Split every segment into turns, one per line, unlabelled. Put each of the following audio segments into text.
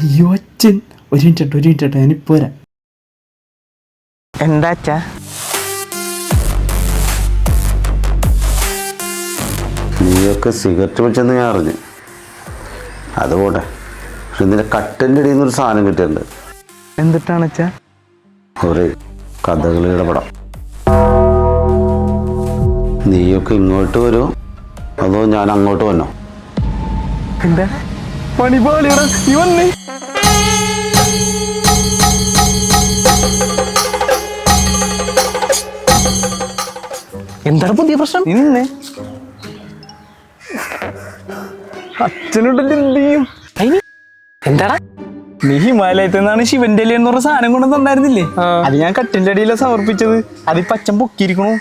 അയ്യോ അച്ഛൻ, ഒരു മിനിറ്റ് ഞാനിപ്പോ വരാം.
എന്താ അച്ഛാ?
നീയൊക്കെ സിഗരറ്റ് വെച്ചെന്ന് ഞാൻ അറിഞ്ഞു. അതുപോട്ടെ, പക്ഷെ ഇതിൻ്റെ കട്ടിൻ്റെ ഇടയിൽ നിന്നൊരു സാധനം കിട്ടിയിട്ടുണ്ട്.
എന്തിട്ടാണ് അച്ഛാ?
ഒരു കഥകളിയുടെ പടം. നീയൊക്കെ ഇങ്ങോട്ട് വരുമോ അതോ ഞാൻ അങ്ങോട്ട് വന്നോ?
എന്താ പണിപാളിയുടെ നീ വന്നേ? എന്താണ് പുതിയ പ്രശ്നം? ഇന്ന് അച്ഛനോടല്ലേ എന്ത് ചെയ്യും? എന്താടാ? നീ ഹിമാലയത്തിൽ നിന്നാണ് ശിവന്റെ എന്ന് പറഞ്ഞ സാധനം കൊണ്ടു തന്നായിരുന്നില്ലേ? അത് ഞാൻ കട്ടിന്റെ അടിയിലാണ് സമർപ്പിച്ചത്. അതിപ്പോ അച്ഛൻ പൊക്കിയിരിക്കണു.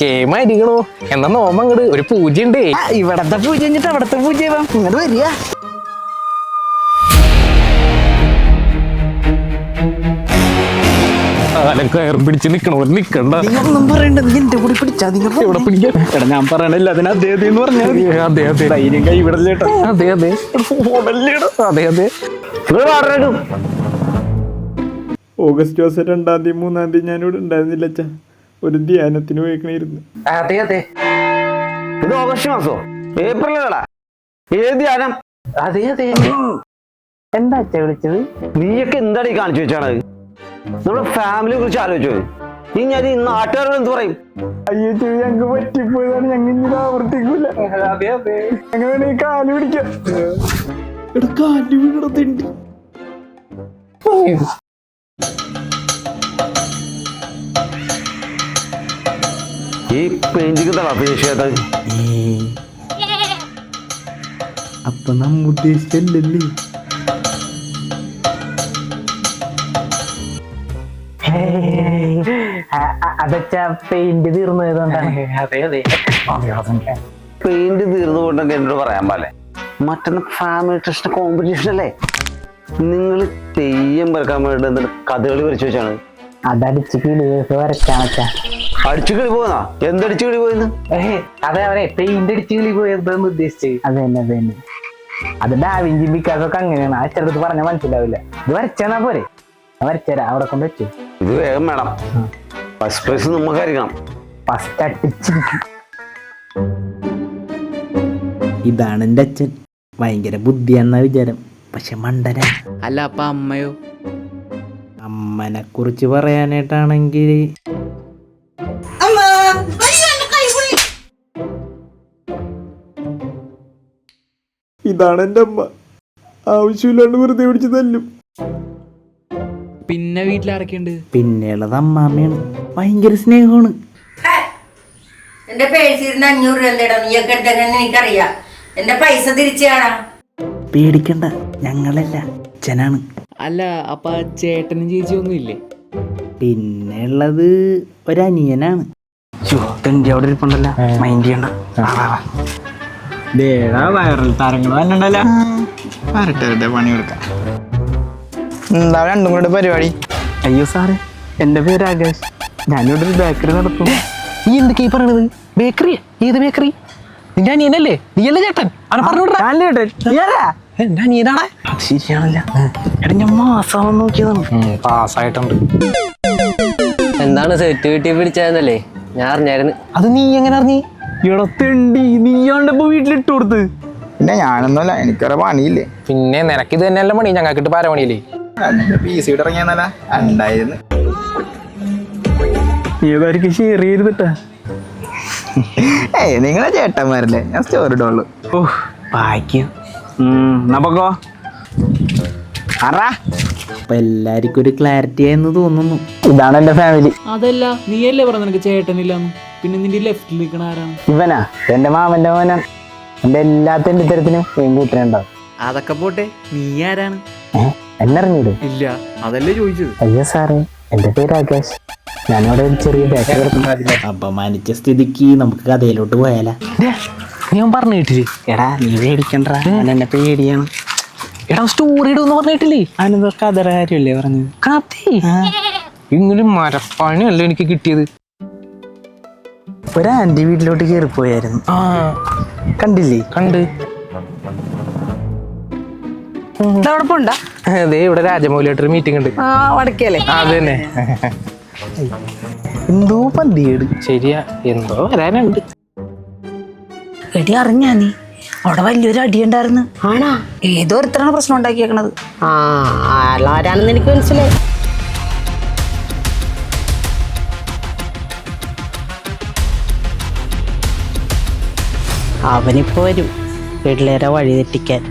കേമായിരിക്കണു. എന്നാ നോമങ്ങട് ഒരു പൂജ ഉണ്ട്.
ഇവിടത്തെ പൂജ കഴിഞ്ഞിട്ട് അവിടത്തെ പൂജ ഇങ്ങോട്ട് വരിക.
കയർ പിടിച്ച് നിക്കണോ? നിക്കണ്ട.
ഒന്നും പറയണ്ട, നീ എന്റെ കൂടെ പിടിച്ചാ. നിങ്ങൾ
ഇവിടെ പിടിക്കാം.
എടാ ഞാൻ പറയണില്ല, അതിന് അദ്ദേഹത്തെ എന്ന് പറഞ്ഞാൽ
അതെ അതെ
ധൈര്യം കൈവിടല്ലേട്ടാ.
അതെ അതെ അതെ അതെ.
ഓഗസ്റ്റ് മാസം 2-ാം തീയതി 3-ാം തീയതി ഞാനിവിടെ ഉണ്ടായിരുന്നില്ല അച്ഛാ. ഒരു ധ്യാനത്തിന് പോയിക്കണിരുന്നു.
അതെ അതെ, ഇത് ഓഗസ്റ്റ് മാസോ ഏപ്രിലടാ? ഏത് ധ്യാനം?
അതെ അതെ. എന്താ അച്ഛ വിളിച്ചത്?
നീയൊക്കെ എന്താണ് ഈ കാണിച്ചു വെച്ചാണ്? നമ്മുടെ ഫാമിലിയെ കുറിച്ച് ആലോചിച്ചോ? ഈ ഞാൻ ഈ നാട്ടുകാരോട് എന്ത് പറയും?
അയ്യോ ചെവി, ഞങ്ങക്ക് പറ്റിപ്പോയതാണ്, ഞങ്ങൾ ഇനി ആവർത്തിക്കൂല.
അതെ അതെ.
അങ്ങനെ കാല് പിടിക്കാം. ഇവിടെ കാല് വീണതുണ്ട്.
ഈ പെയിന്റിങ് തളപ്പിച്ചത്
അപ്പൊ നമ്മ ഉദ്ദേശിച്ചല്ലേ?
അതച്ചാ പെയിന്റ് തീർന്നതുകൊണ്ടാണ്. അതെ അതെ.
പെയിന്റ് തീർന്നുകൊണ്ടൊക്കെ എന്നോട് പറയാൻ പാടില്ലേ? മറ്റൊന്ന് ഫാമിലി ട്രസ്റ്റ് കോമ്പറ്റീഷൻ അല്ലേ? നിങ്ങൾ തെയ്യം വരക്കാൻ വേണ്ടി എന്താണ് കഥകളി വരച്ചു വെച്ചാണ്?
അതടിച്ച് കിളി വരച്ചാണച്ചാ.
അടിച്ചു കിളി പോയെന്നാ? എന്തടിച്ചു കിളി പോയെന്ന്?
അതെ അവനെ പെയിന്റ് അടിച്ച് കിളി പോയതെന്ന് ഉദ്ദേശിച്ചത്. അത് തന്നെ അത് തന്നെ. അത് ഡാവിഞ്ചി പിക്കാസൊക്കെ അങ്ങനെയാണ്. ആ ചെറുത് പറഞ്ഞാൽ മനസ്സിലാവില്ല. ഇത് വരച്ചാ പോരെ? വരച്ചരാ, അവിടെ കൊണ്ട് വെച്ചു.
ഇത് വേഗം വേണം. ഫസ്റ്റ് പ്രൈസ് നമുക്കായിരിക്കണം.
ഫസ്റ്റ് അടിച്ചിരിക്കും.
ഇതാണ് എൻ്റെ അച്ഛൻ. ഭയങ്കര ബുദ്ധിയാണെന്ന വിചാരം, പക്ഷെ മണ്ടന.
അല്ല അപ്പൊ അമ്മയോ?
അമ്മനെ കുറിച്ച് പറയാനായിട്ടാണെങ്കിൽ ഇതാണ് എൻ്റെ അമ്മ. ആവശ്യമില്ലാണ്ട് വെറുതെ പിടിച്ച് തല്ലും.
പിന്നെ വീട്ടിലാരൊക്കെയുണ്ട്?
പിന്നെയുള്ളത് അമ്മാമ്മയാണ്. ഭയങ്കര സ്നേഹമാണ്.
എന്റെ പേഴ്സിരുന്ന് 500 രൂപ എന്താ നീയൊക്കെ എടുത്തെങ്ങനെ എനിക്കറിയാം. എന്റെ പൈസ തിരിച്ചു കാണാം.
പേടിക്കണ്ട, ഞങ്ങളല്ല, അച്ഛനാണ്.
അല്ല അപ്പൊ ചേട്ടനും ചേച്ചിയും ഒന്നും ഇല്ലേ?
പിന്നെ ഉള്ളത് ഒരനിയനാണ്.
അവിടെ ഇരിപ്പുണ്ടല്ലോ, മൈൻഡ് ചെയ്യണ്ട. വൈറൽ താരങ്ങൾ വന്നിട്ടല്ലോ. വരട്ടെ, പണി കൊടുക്കാം. എന്താ രണ്ടും കൂടെ പരിപാടി? അയ്യോ സാറേ, എന്റെ പേര് ആകാശ്. ഞാനിവിടെ ഒരു ബേക്കറി നടത്തും.
നീ എന്തൊക്കെയാ പറയണത്? ബേക്കറി? ഏത് ബേക്കറി? നിന്റെ അനിയനല്ലേ? നീയല്ലേ ചേട്ടൻ? അവനെ പറഞ്ഞോട്ടെ. എന്റെ അനിയനാണേ.
ശരിയാണല്ല. എടാ ഞാൻ മാസം നോക്കിയതാണ്.
പാസ്സായിട്ടുണ്ട്.
എന്താണ് സർട്ടിഫിക്കറ്റ് പിടിച്ചതെന്നല്ലേ ഞാൻ അറിഞ്ഞായിരുന്നു.
അത് നീ എങ്ങനെ അറിഞ്ഞി?
ഇടത്തേണ്ടി നീയാണ്ടിപ്പോ വീട്ടിലിട്ട് കൊടുത്ത്. പിന്നെ ഞാനൊന്നുമല്ല, എനിക്കൊരു പണിയില്ലേ.
പിന്നെ നിനക്ക് ഇത് തന്നെയല്ല പണി, ഞങ്ങൾക്കിട്ട് പാരമണിയില്ലേ?
PC ഇറങ്ങിയെന്നല്ല ഉണ്ടായിരുന്നു. ഏതായിരിക്കും ഷെയർ ചെയ്തിട്ടാ? നിങ്ങളെ ചേട്ടന്മാരല്ലേ, ഞാൻ സ്റ്റോറി ഇടുള്ളൂ. ഓ ഭാഗ്യം. നപ്പക്കോ
അപ്പൊ എല്ലാവർക്കും ഒരു ക്ലാരിറ്റി ആയെന്ന് തോന്നുന്നു.
ഇതാണ് എന്റെ ഫാമിലി.
അതല്ല നീയല്ലേ പറഞ്ഞ നിനക്ക് ചേട്ടനില്ലാന്ന്? പിന്നെ നിന്റെ ലെഫ്റ്റിൽ നിൽക്കണ ആരാണ്?
ഇവനാ എന്റെ മാമന്റെ മോനാണ്. എന്റെ എല്ലാത്തിന്റെ തരത്തിനും കൂട്ടിനുണ്ടാവും.
അതൊക്കെ പോട്ടെ, നീ ആരാണ്?
എന്നറിഞ്ഞൂടെ?
ഇല്ല, അതല്ലേ ചോദിച്ചത്.
അയ്യോ സാറേ, എന്റെ പേര് ആകാശ്. ഞാനിവിടെ ഒരു ചെറിയ ബേക്കറി നടത്തുന്നു.
അപമാനിച്ച സ്ഥിതിക്ക് നമുക്ക് കഥയിലോട്ട് പോയാലാ?
ഞാൻ പറഞ്ഞു കേട്ടില്ലേ?
എടാ നീ പേടിക്കണ്ട, എന്നെ പേടിയാണ്.
എടാ സ്റ്റോറി ഇടുന്ന് പറഞ്ഞിട്ടില്ലേ?
അതിനെന്തോ കഥയുടെ കാര്യമല്ലേ പറഞ്ഞത്?
കഥ ഇങ്ങനെ മരപ്പണിയല്ല എനിക്ക് കിട്ടിയത്.
ഒരു ആന്റി വീട്ടിലോട്ട് കയറിപ്പോയായിരുന്നു. കണ്ടില്ലേ?
കണ്ട്.
അവിടെ പോണ്ട
അതെ ഇവിടെ രാജമൗലിയായിട്ടൊരു മീറ്റിംഗ് ഉണ്ട്.
വടക്കല്ലേ
അത് തന്നെ. എന്തോ പന്തിയേട്. ശരിയാ, എന്തോ വരാനുണ്ട്.
എടി അറിഞ്ഞാ നീ അവിടെ വലിയൊരു അടിയുണ്ടായിരുന്നു. ആണാ? ഏതോ ഒരുത്തരാണ് പ്രശ്നം ഉണ്ടാക്കിയേക്കണത്. ആരാണെന്ന് എനിക്ക് മനസ്സിലായി. അവനിപ്പോ വരും പിള്ളേരെ വഴി തെറ്റിക്കാൻ.